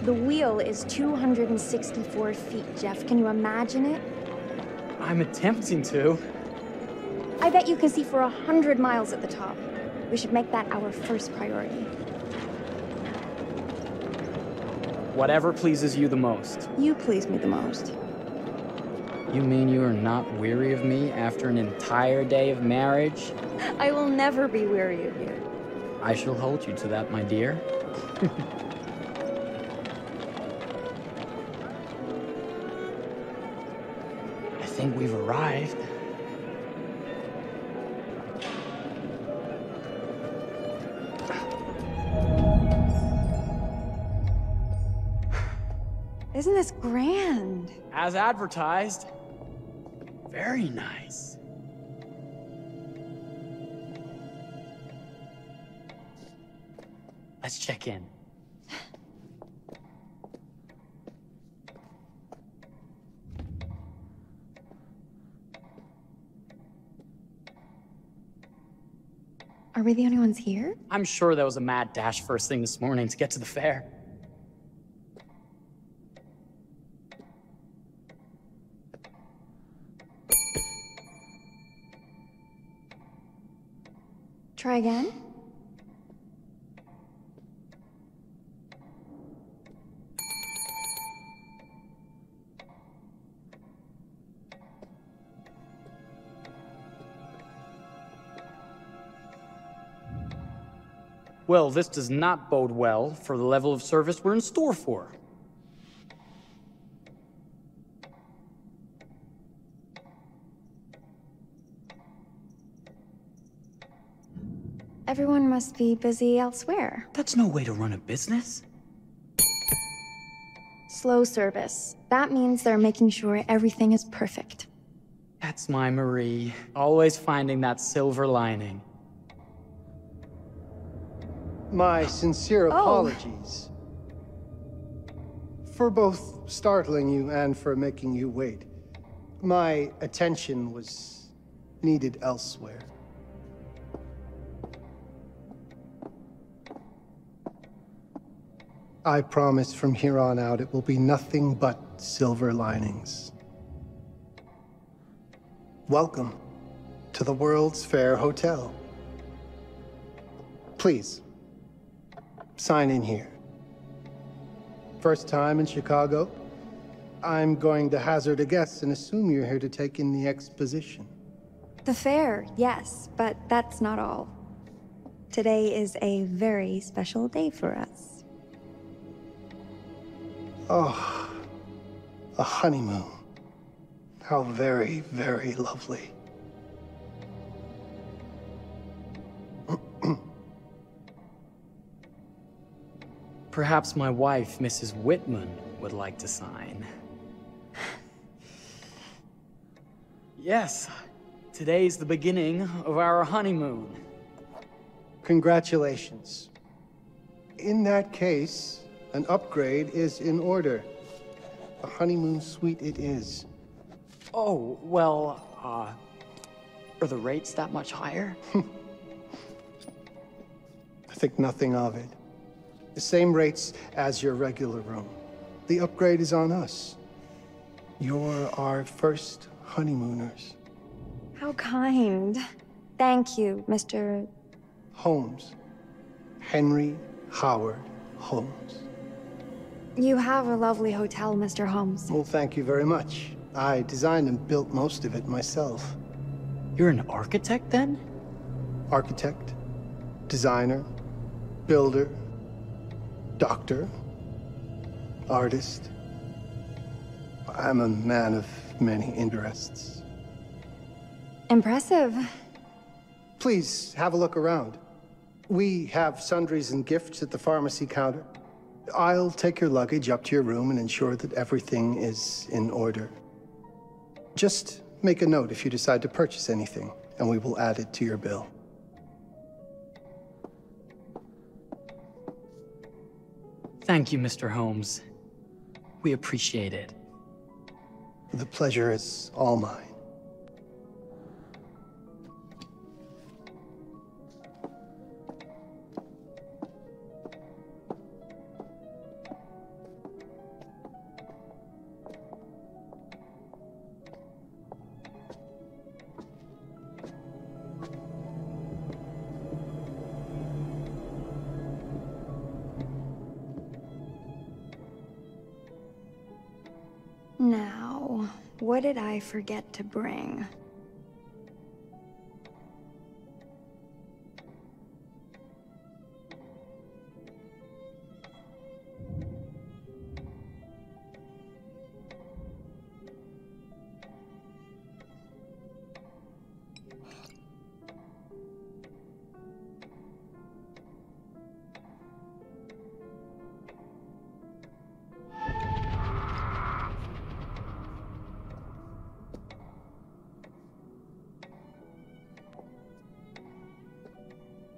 The wheel is 264 feet, Jeff. Can you imagine it? I'm attempting to. I bet you can see for 100 miles at the top. We should make that our first priority. Whatever pleases you the most. You please me the most. You mean you are not weary of me after an entire day of marriage? I will never be weary of you. I shall hold you to that, my dear. I think we've arrived. Isn't this grand? As advertised. Very nice. Let's check in. Are we the only ones here? I'm sure that was a mad dash first thing this morning to get to the fair. Try again? Well, this does not bode well for the level of service we're in store for. Everyone must be busy elsewhere. That's no way to run a business. Slow service. That means they're making sure everything is perfect. That's my Marie. Always finding that silver lining. My sincere apologies. For both startling you and for making you wait. My attention was needed elsewhere. I promise from here on out it will be nothing but silver linings. Welcome to the World's Fair Hotel. Please, sign in here. First time in Chicago? I'm going to hazard a guess and assume you're here to take in the exposition. The fair, yes, but that's not all. Today is a very special day for us. Oh, a honeymoon. How very, very lovely. Perhaps my wife, Mrs. Whitman, would like to sign. Yes, today's the beginning of our honeymoon. Congratulations. In that case, an upgrade is in order. A honeymoon suite it is. Oh, well, are the rates that much higher? I think nothing of it. The same rates as your regular room. The upgrade is on us. You're our first honeymooners. How kind. Thank you, Mr. Holmes. Henry Howard Holmes. You have a lovely hotel, Mr. Holmes. Well, thank you very much. I designed and built most of it myself. You're an architect, then? Architect, designer, builder, doctor, artist. I'm a man of many interests. Impressive. Please, have a look around. We have sundries and gifts at the pharmacy counter. I'll take your luggage up to your room and ensure that everything is in order. Just make a note if you decide to purchase anything, and we will add it to your bill. Thank you, Mr. Holmes. We appreciate it. The pleasure is all mine. Now, what did I forget to bring?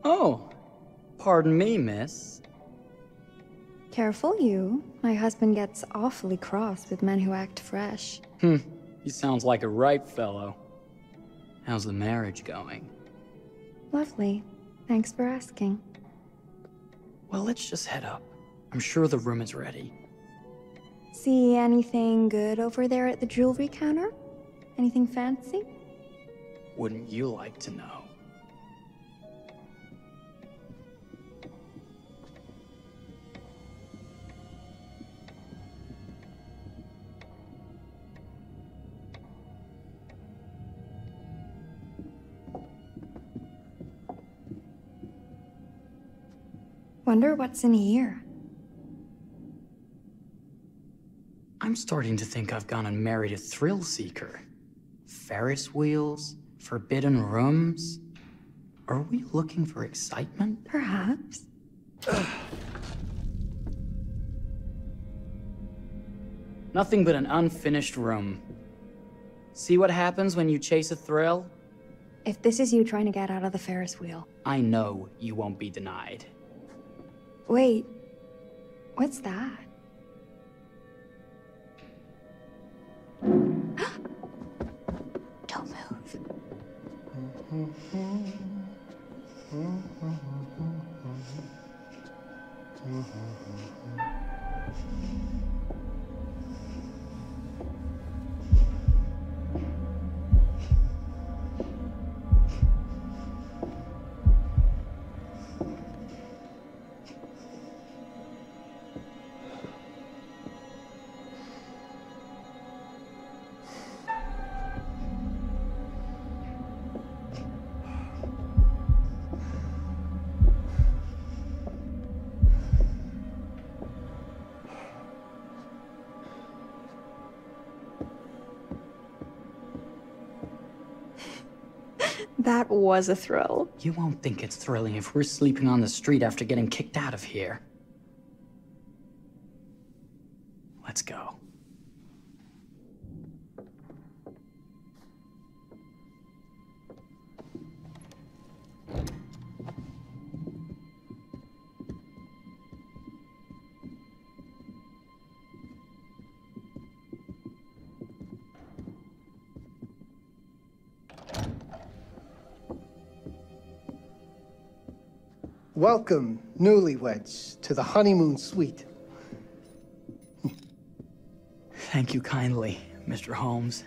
Oh, pardon me, miss. Careful you. My husband gets awfully cross with men who act fresh. He sounds like a ripe fellow. How's the marriage going? Lovely. Thanks for asking. Well, let's just head up. I'm sure the room is ready. See anything good over there at the jewelry counter? Anything fancy? Wouldn't you like to know? Wonder what's in here. I'm starting to think I've gone and married a thrill seeker. Ferris wheels, forbidden rooms. Are we looking for excitement? Perhaps. Nothing but an unfinished room. See what happens when you chase a thrill? If this is you trying to get out of the Ferris wheel. I know you won't be denied. Wait, what's that? Don't move. That was a thrill. You won't think it's thrilling if we're sleeping on the street after getting kicked out of here. Let's go. Welcome, newlyweds, to the honeymoon suite. Thank you kindly, Mr. Holmes.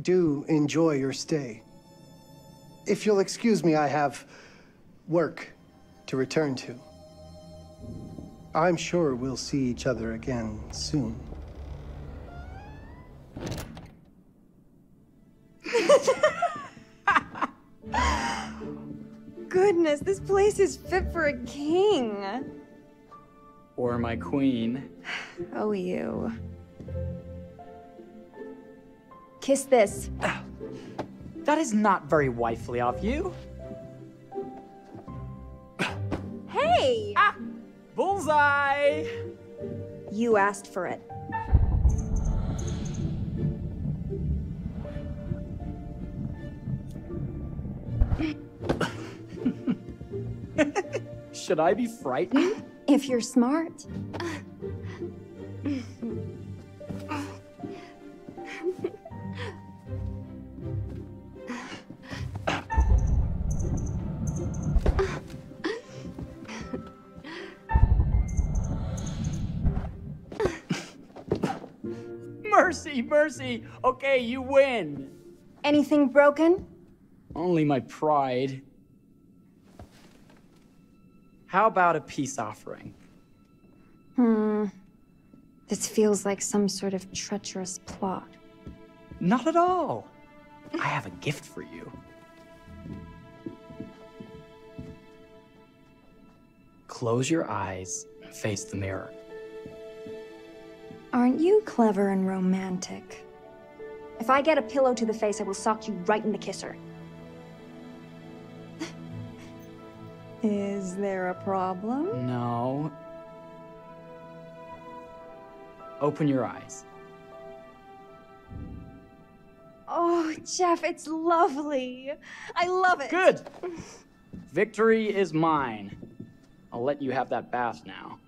Do enjoy your stay. If you'll excuse me, I have work to return to. I'm sure we'll see each other again soon. Goodness, this place is fit for a king. Or my queen. Oh, you. Kiss this. That is not very wifely of you. Hey! Ah! Bullseye! You asked for it. Should I be frightened? If you're smart. Mercy, mercy! Okay, you win. Anything broken? Only my pride. How about a peace offering? This feels like some sort of treacherous plot. Not at all. I have a gift for you. Close your eyes and face the mirror. Aren't you clever and romantic? If I get a pillow to the face, I will sock you right in the kisser. Is there a problem? No. Open your eyes. Oh, Jeff, it's lovely. I love it. Good. Victory is mine. I'll let you have that bath now.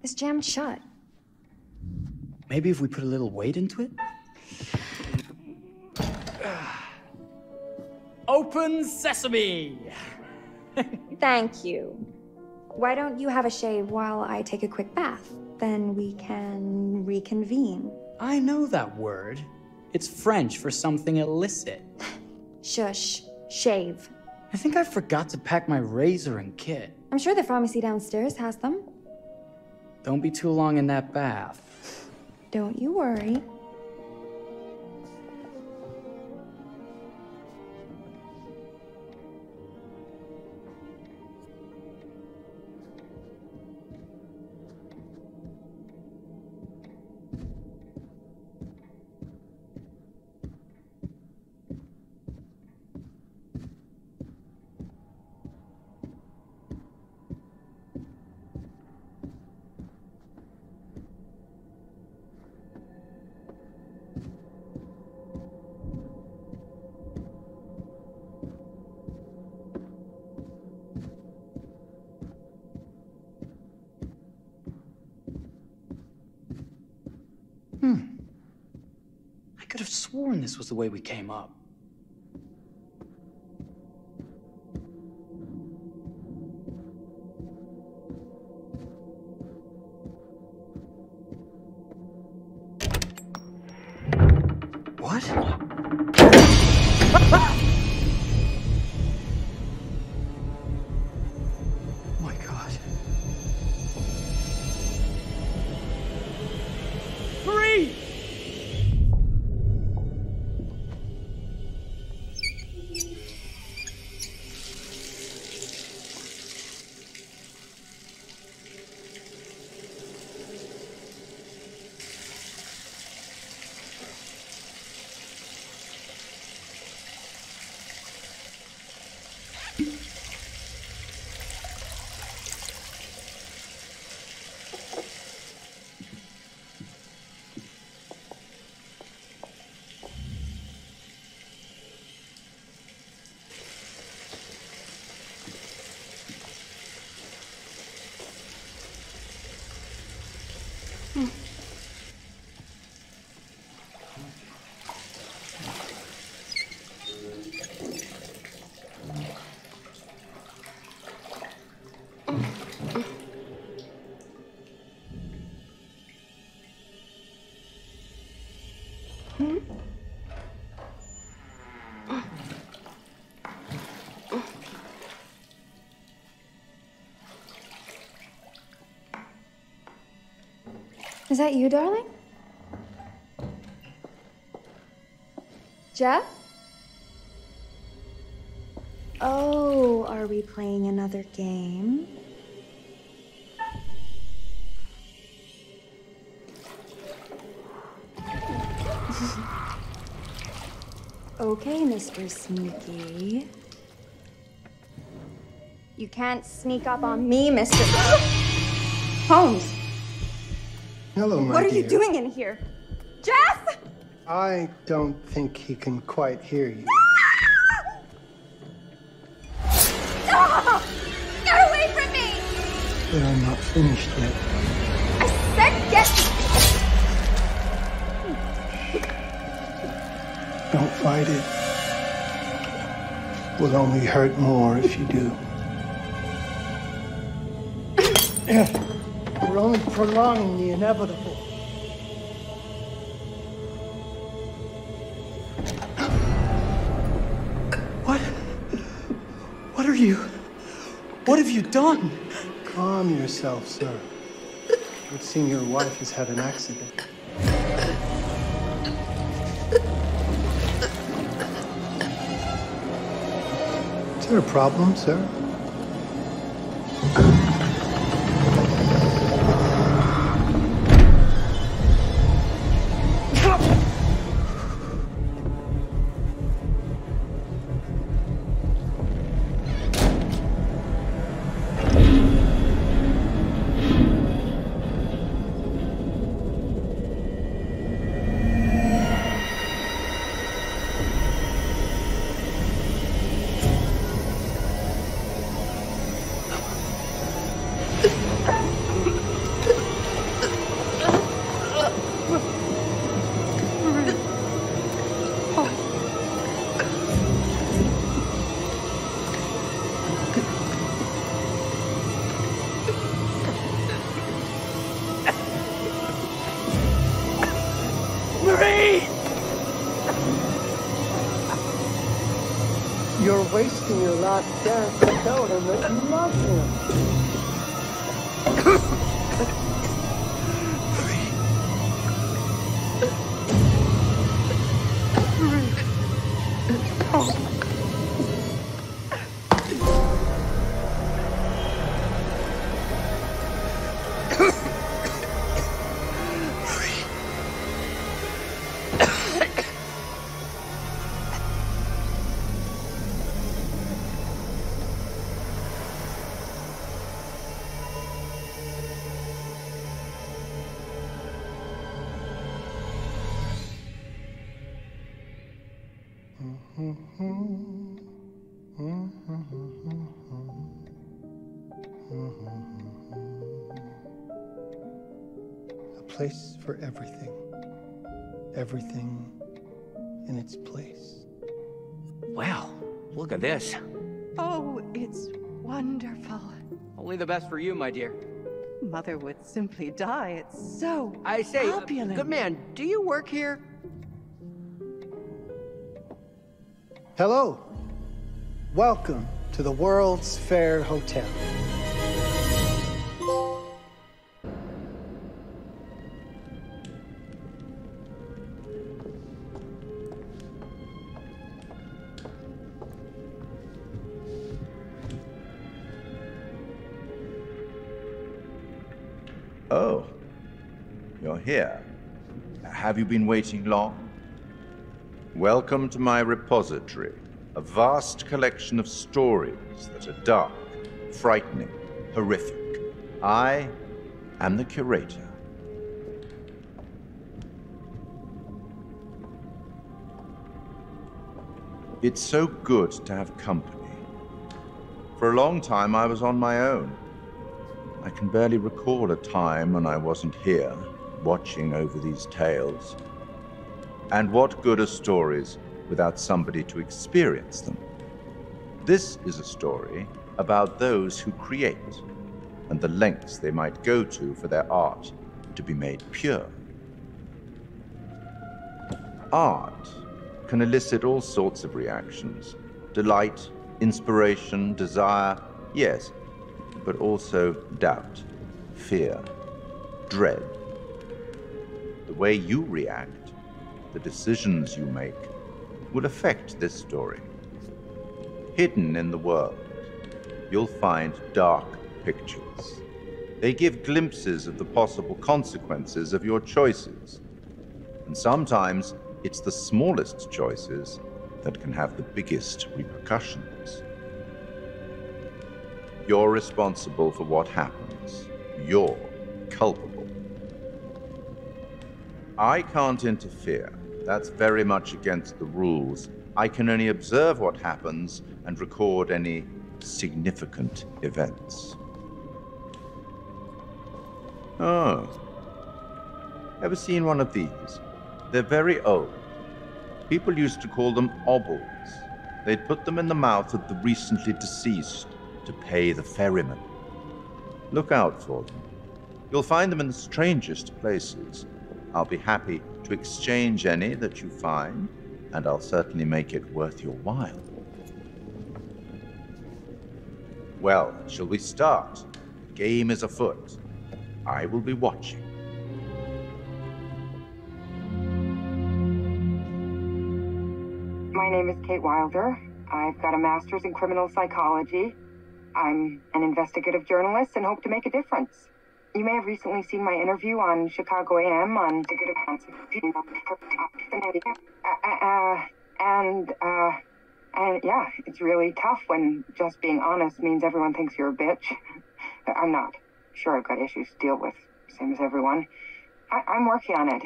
It's jammed shut. Maybe if we put a little weight into it? Open sesame! Thank you. Why don't you have a shave while I take a quick bath? Then we can reconvene. I know that word. It's French for something illicit. Shush. Shave. I think I forgot to pack my razor and kit. I'm sure the pharmacy downstairs has them. Don't be too long in that bath. Don't you worry. I could have sworn this was the way we came up. What? Oh my God. 3! Is that you, darling? Jeff? Oh, are we playing another game? Okay, Mr. Sneaky. You can't sneak up on me, Mr. Holmes! Hello, my What are dear. you doing in here? Jeff! I don't think he can quite hear you. Ah! Get away But I'm not finished yet. I said get... Don't fight it. Will only hurt more if you do. We're only prolonging the inevitable. What are you? What have you done? Calm yourself, sir. It seems your wife has had an accident. Is there a problem, sir? You're wasting your last chance to tell him that you love him. A place for everything. Everything in its place. Wow, look at this. Oh, it's wonderful. Only the best for you, my dear. Mother would simply die. It's so I say, opulent. good man, do you work here? Hello. Welcome to the World's Fair Hotel. Oh, you're here. Have you been waiting long? Welcome to my repository, a vast collection of stories that are dark, frightening, horrific. I am the curator. It's so good to have company. For a long time, I was on my own. I can barely recall a time when I wasn't here, watching over these tales. And what good are stories without somebody to experience them? This is a story about those who create, and the lengths they might go to for their art to be made pure. Art can elicit all sorts of reactions. Delight, inspiration, desire, yes, but also doubt, fear, dread. The way you react, the decisions you make, will affect this story. Hidden in the world, you'll find dark pictures. They give glimpses of the possible consequences of your choices. And sometimes it's the smallest choices that can have the biggest repercussions. You're responsible for what happens. You're culpable. I can't interfere. That's very much against the rules. I can only observe what happens and record any significant events. Oh. Ever seen one of these? They're very old. People used to call them obbles. They'd put them in the mouth of the recently deceased to pay the ferryman. Look out for them. You'll find them in the strangest places. I'll be happy to exchange any that you find, and I'll certainly make it worth your while. Well, shall we start? The game is afoot. I will be watching. My name is Kate Wilder. I've got a master's in criminal psychology. I'm an investigative journalist and hope to make a difference. You may have recently seen my interview on Chicago AM on and yeah, it's really tough when just being honest means everyone thinks you're a bitch. I'm not. Sure, I've got issues to deal with, same as everyone. I'm working on it.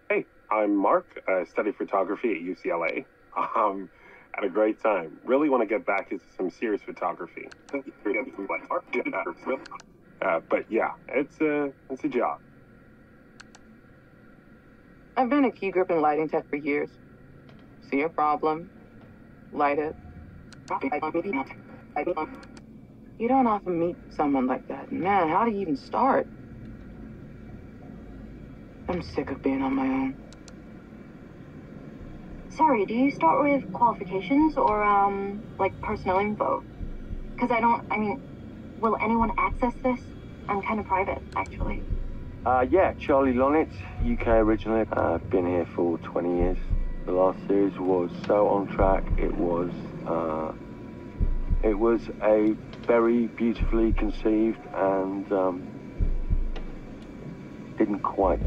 Hey, I'm Mark. I study photography at UCLA. Had a great time. Really want to get back into some serious photography. But yeah, it's a job. I've been a key grip and lighting tech for years. See a problem, light it. You don't often meet someone like that. Man, how do you even start? I'm sick of being on my own. Sorry, do you start with qualifications or, like personnel info? Because will anyone access this? I'm kind of private, actually. Yeah, Charlie Lonitz, UK originally. I've been here for 20 years. The last series was so on track. It was a very beautifully conceived and didn't quite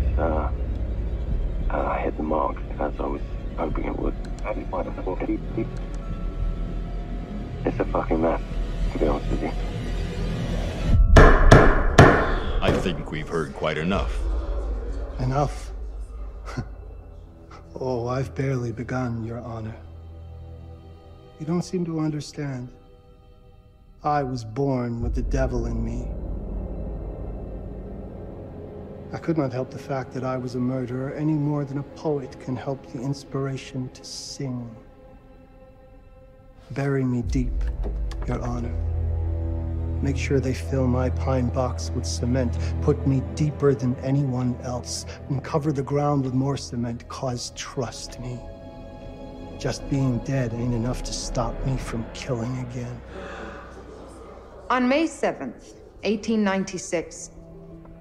hit the mark as I was hoping it would. It's a fucking mess, to be honest with you. I think we've heard quite enough. Enough? Oh, I've barely begun, Your Honor. You don't seem to understand. I was born with the devil in me. I could not help the fact that I was a murderer any more than a poet can help the inspiration to sing. Bury me deep, Your Honor. Make sure they fill my pine box with cement. Put me deeper than anyone else. And cover the ground with more cement, 'cause trust me, just being dead ain't enough to stop me from killing again. On May 7th, 1896,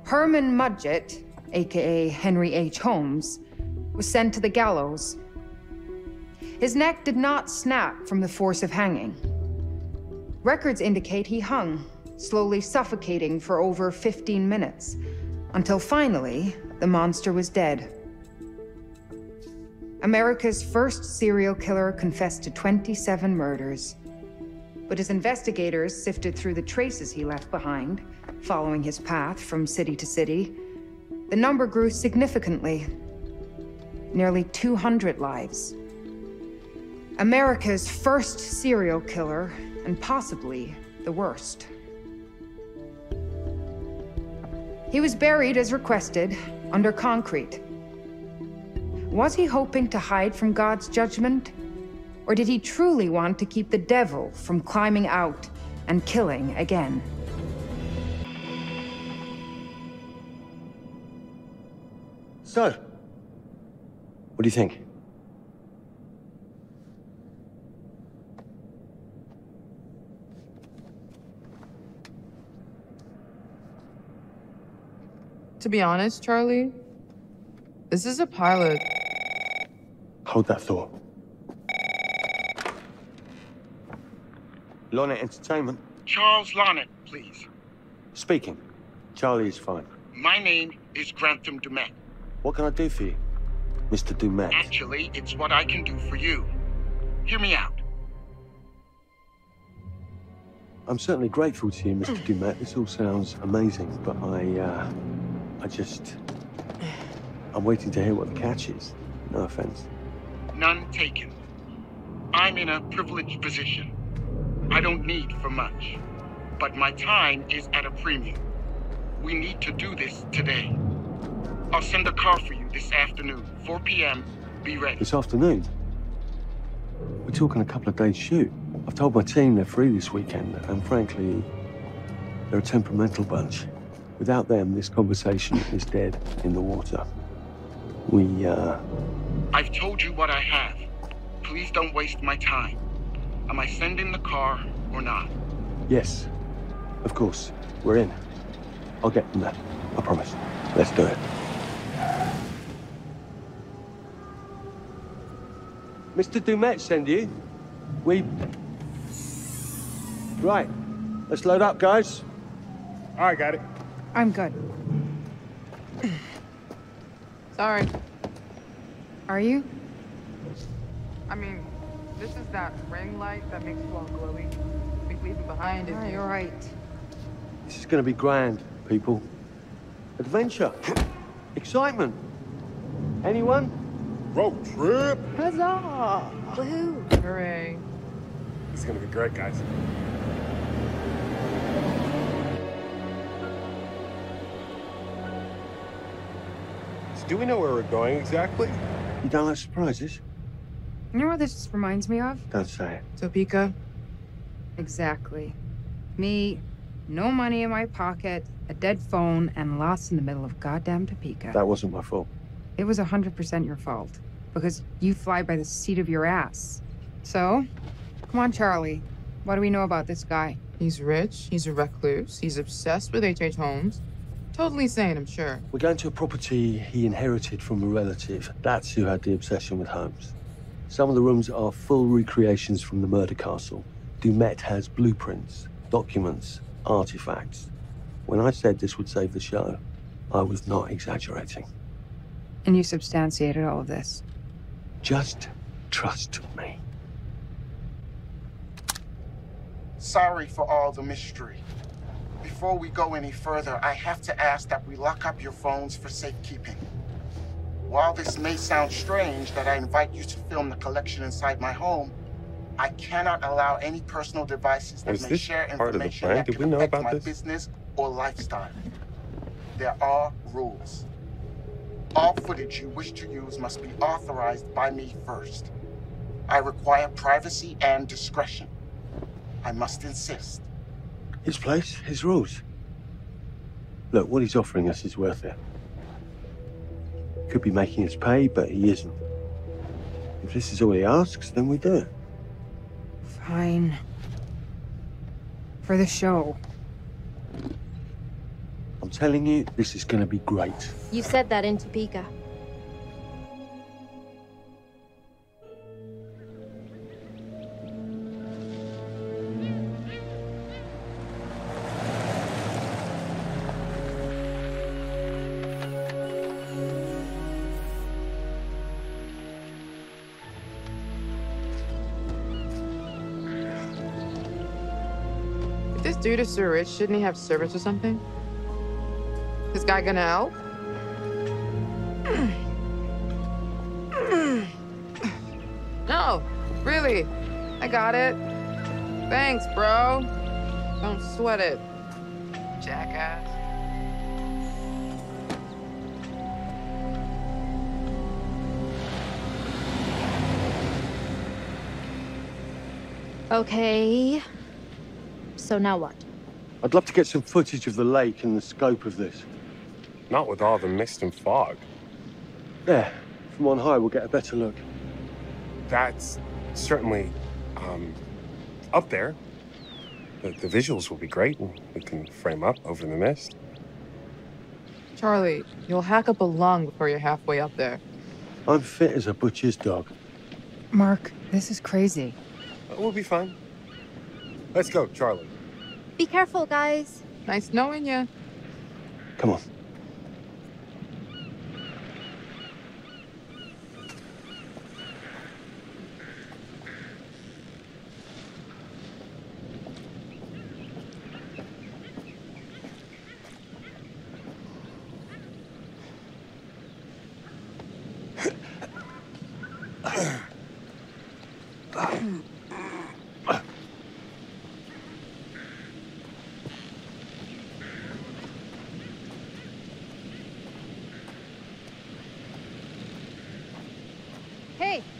Herman Mudgett, aka Henry H. Holmes, was sent to the gallows. His neck did not snap from the force of hanging. Records indicate he hung, slowly suffocating for over 15 minutes, until finally, the monster was dead. America's first serial killer confessed to 27 murders. But as investigators sifted through the traces he left behind, following his path from city to city, the number grew significantly. Nearly 200 lives. America's first serial killer, and possibly the worst. He was buried as requested, under concrete. Was he hoping to hide from God's judgment? Or did he truly want to keep the devil from climbing out and killing again? So, what do you think? To be honest, Charlie, this is a pilot. Hold that thought. Lonnet Entertainment. Charles Lonnet, please. Speaking. Charlie is fine. My name is Grantham Dumet. What can I do for you, Mr. Dumet? Actually, it's what I can do for you. Hear me out. I'm certainly grateful to you, Mr. Dumet. This all sounds amazing, but I'm waiting to hear what the catch is. No offense. None taken. I'm in a privileged position. I don't need for much, but my time is at a premium. We need to do this today. I'll send a car for you this afternoon, 4 p.m. Be ready. This afternoon? We're talking a couple of days shoot. I've told my team they're free this weekend, and frankly, they're a temperamental bunch. Without them, this conversation is dead in the water. I've told you what I have. Please don't waste my time. Am I sending the car or not? Yes, of course. We're in. I'll get them there. I promise. Let's do it. Mr. Dumet send you? Right. Let's load up, guys. All right, got it. I'm good. Sorry. Are you? I mean, this is that ring light that makes you all glowy. We leave it behind if you... You're right. This is gonna be grand, people. Adventure. Excitement. Anyone? Road trip. Huzzah! Woohoo! Hooray. It's gonna be great, guys. So do we know where we're going exactly? You don't like surprises? You know what this reminds me of? Don't say it. Topeka? Exactly. Me, no money in my pocket, a dead phone, and lost in the middle of goddamn Topeka. That wasn't my fault. It was 100% your fault. Because you fly by the seat of your ass. So, come on, Charlie. What do we know about this guy? He's rich, he's a recluse, he's obsessed with H.H. Holmes. Totally sane, I'm sure. We're going to a property he inherited from a relative. That's who had the obsession with Holmes. Some of the rooms are full recreations from the murder castle. Dumet has blueprints, documents, artifacts. When I said this would save the show, I was not exaggerating. And you substantiated all of this. Just trust me. Sorry for all the mystery. Before we go any further, I have to ask that we lock up your phones for safekeeping. While this may sound strange that I invite you to film the collection inside my home, I cannot allow any personal devices that Is may this share part of the information plan? that Did we can know affect about my this? business or lifestyle. There are rules. All footage you wish to use must be authorized by me first. I require privacy and discretion. I must insist. His place, his rules. Look, what he's offering us is worth it. Could be making us pay, but he isn't. If this is all he asks, then we do it. Fine. For the show. I'm telling you, this is gonna be great. You said that in Topeka. If this dude is so rich, shouldn't he have servants or something? This guy gonna help? No, really. I got it. Thanks, bro. Don't sweat it, jackass. Okay. So now what? I'd love to get some footage of the lake and the scope of this. Not with all the mist and fog. There, from on high, we'll get a better look. That's certainly, up there. The visuals will be great, and we can frame up over the mist. Charlie, you'll hack up a lung before you're halfway up there. I'm fit as a butcher's dog. Mark, this is crazy. We'll be fine. Let's go, Charlie. Be careful, guys. Nice knowing you. Come on.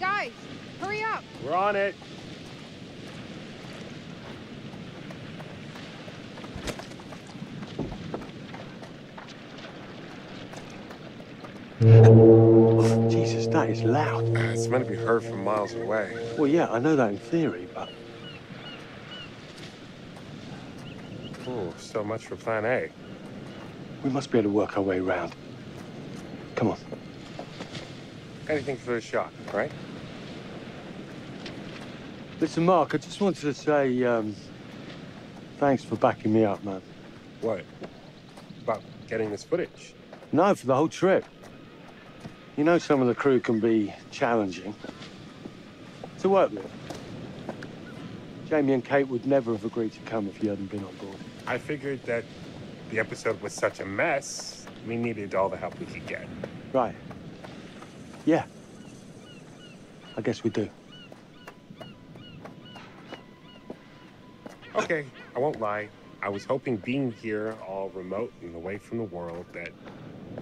Guys, hurry up! We're on it. Oh, Jesus, that is loud. It's meant to be heard from miles away. Well, yeah, I know that in theory, but... Oh, so much for plan A. We must be able to work our way around. Come on. Anything for the shot, right? Listen, Mark, I just wanted to say, thanks for backing me up, man. What? About getting this footage? No, for the whole trip. You know some of the crew can be challenging to work with. Jamie and Kate would never have agreed to come if you hadn't been on board. I figured that the episode was such a mess, we needed all the help we could get. Right. Yeah. I guess we do. Okay, I won't lie. I was hoping being here all remote and away from the world that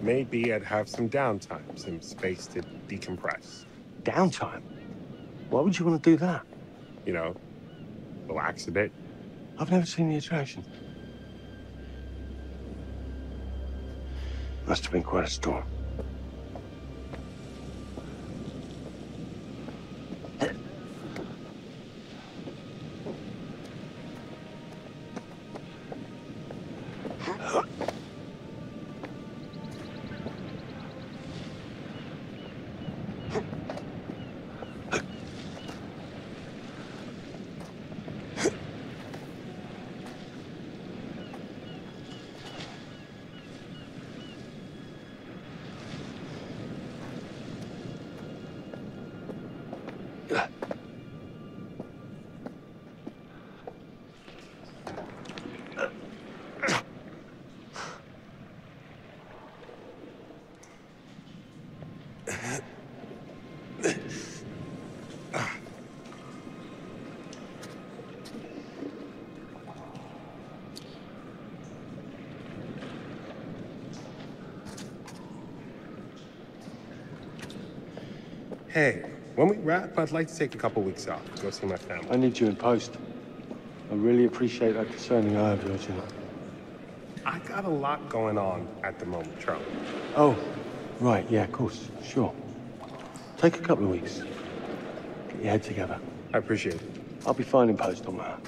maybe I'd have some downtime, some space to decompress. Downtime? Why would you want to do that? You know, relax a bit. I've never seen the attraction. Must have been quite a storm. Hey, when we wrap, I'd like to take a couple weeks off, go see my family. I need you in post. I really appreciate that discerning eye of yours, you know. I got a lot going on at the moment, Charlie. Oh, right, yeah, of course, sure. Take a couple of weeks. Get your head together. I appreciate it. I'll be fine in post on that.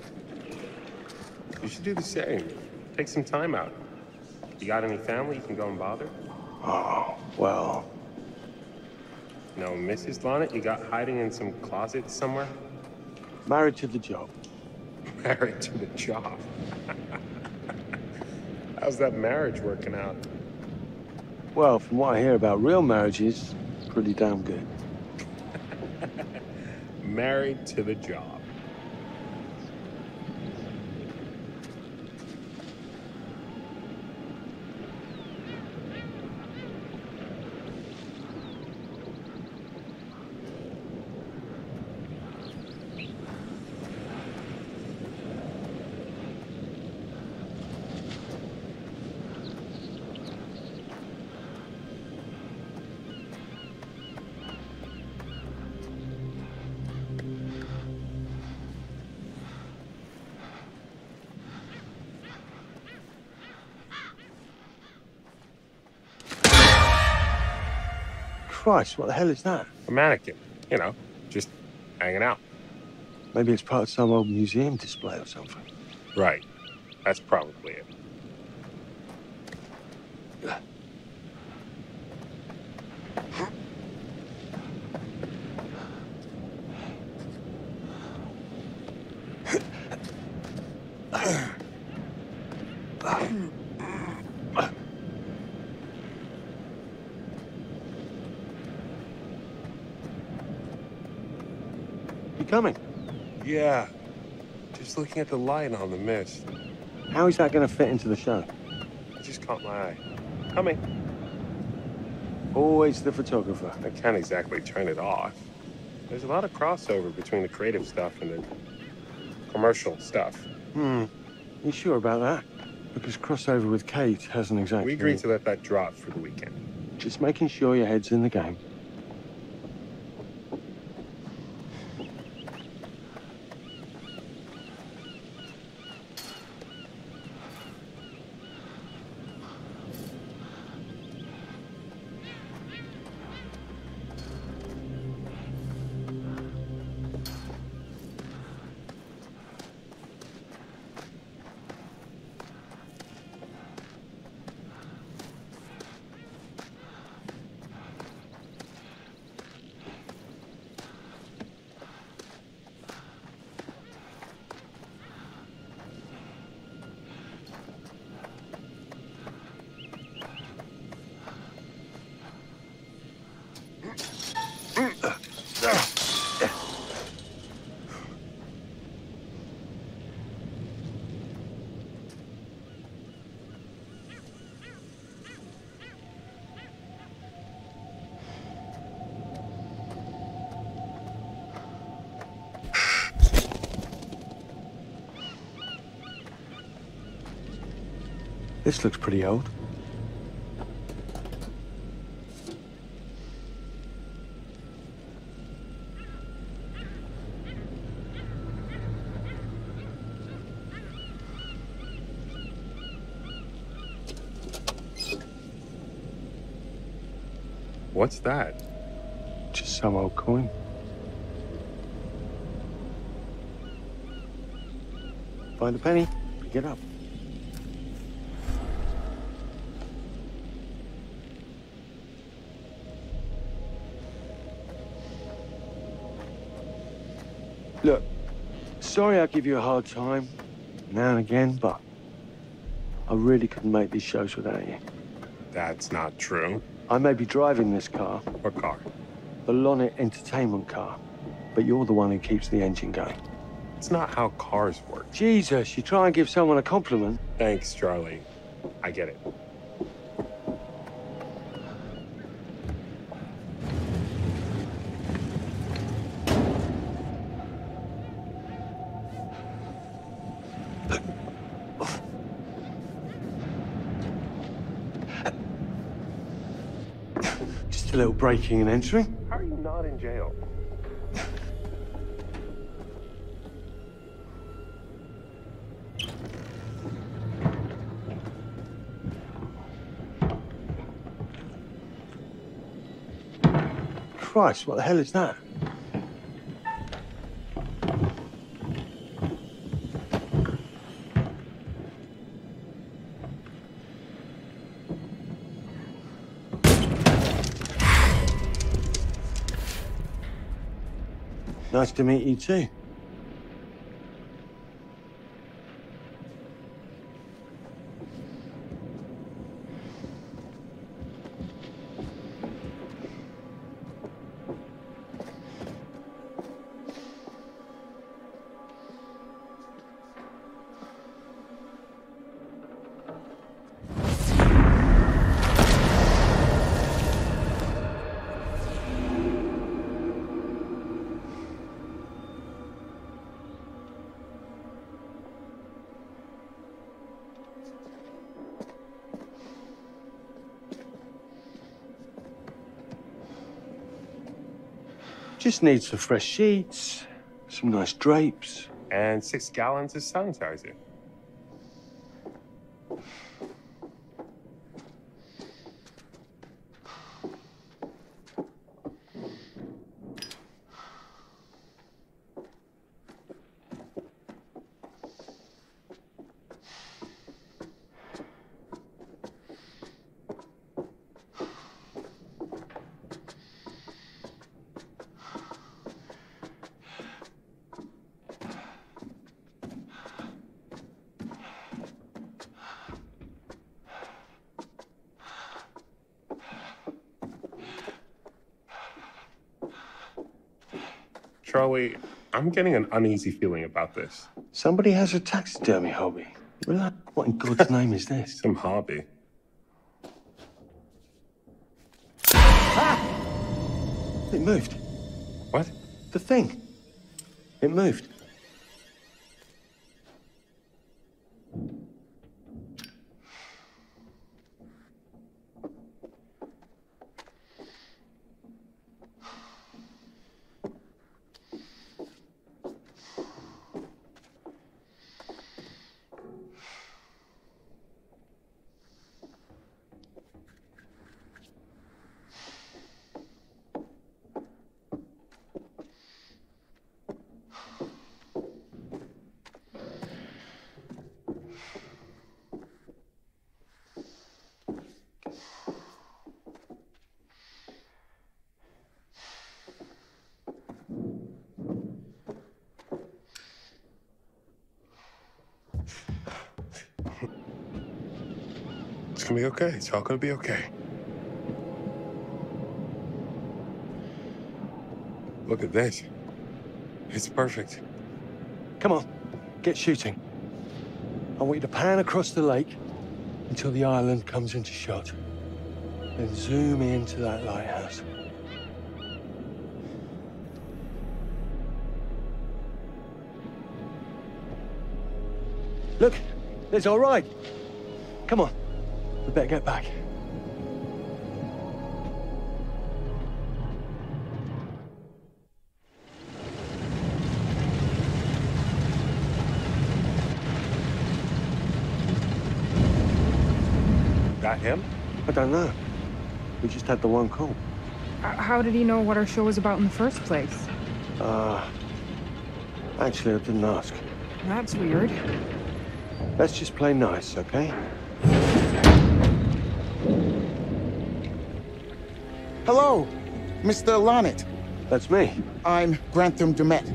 You should do the same. Take some time out. You got any family you can go and bother? Oh, well... No, Mrs. Lonnet, you got hiding in some closet somewhere? Married to the job. Married to the job? How's that marriage working out? Well, from what I hear about real marriages, pretty damn good. Married to the job. Christ, what the hell is that? A mannequin, you know, just hanging out. Maybe it's part of some old museum display or something. Right. That's probably it. You coming? Yeah. Just looking at the light on the mist. How is that going to fit into the show? It just caught my eye. Coming. Always the photographer. I can't exactly turn it off. There's a lot of crossover between the creative stuff and the commercial stuff. You sure about that? Because crossover with Kate hasn't exactly... We agreed to let that drop for the weekend. Just making sure your head's in the game. This looks pretty old. What's that? Just some old coin. Find a penny, pick it up. Look, sorry I give you a hard time now and again, but I really couldn't make these shows without you. That's not true. I may be driving this car. What car? The Lonnet Entertainment car. But you're the one who keeps the engine going. It's not how cars work. Jesus, you try and give someone a compliment. Thanks, Charlie. I get it. Just a little breaking and entering. How are you not in jail? Christ, what the hell is that? Nice to meet you too. Just need some fresh sheets, some nice drapes. And 6 gallons of sanitizer. Charlie, I'm getting an uneasy feeling about this. Somebody has a taxidermy hobby. Relax. What in God's name is this? Some hobby. Ah! It moved. What? The thing. It moved. It's gonna be okay. It's all gonna be okay. Look at this. It's perfect. Come on, get shooting. I want you to pan across the lake until the island comes into shot. Then zoom into that lighthouse. Look, it's all right. Come on. We better get back. That him? I don't know. We just had the one call. How did he know what our show was about in the first place? Actually, I didn't ask. That's weird. Let's just play nice, okay? Hello, Mr. Lonnet. That's me. I'm Grantham Dumet.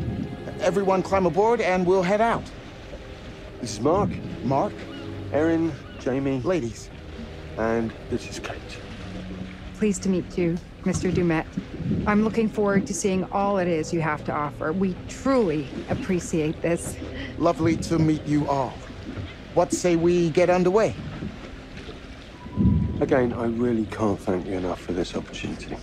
Everyone climb aboard and we'll head out. This is Mark. Mark? Erin, Jamie. Ladies. And this is Kate. Pleased to meet you, Mr. Dumet. I'm looking forward to seeing all it is you have to offer. We truly appreciate this. Lovely to meet you all. What say we get underway? Again, I really can't thank you enough for this opportunity.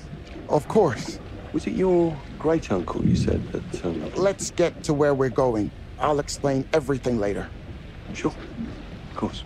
Of course. Was it your great-uncle you said that, Let's get to where we're going. I'll explain everything later. Sure. Of course.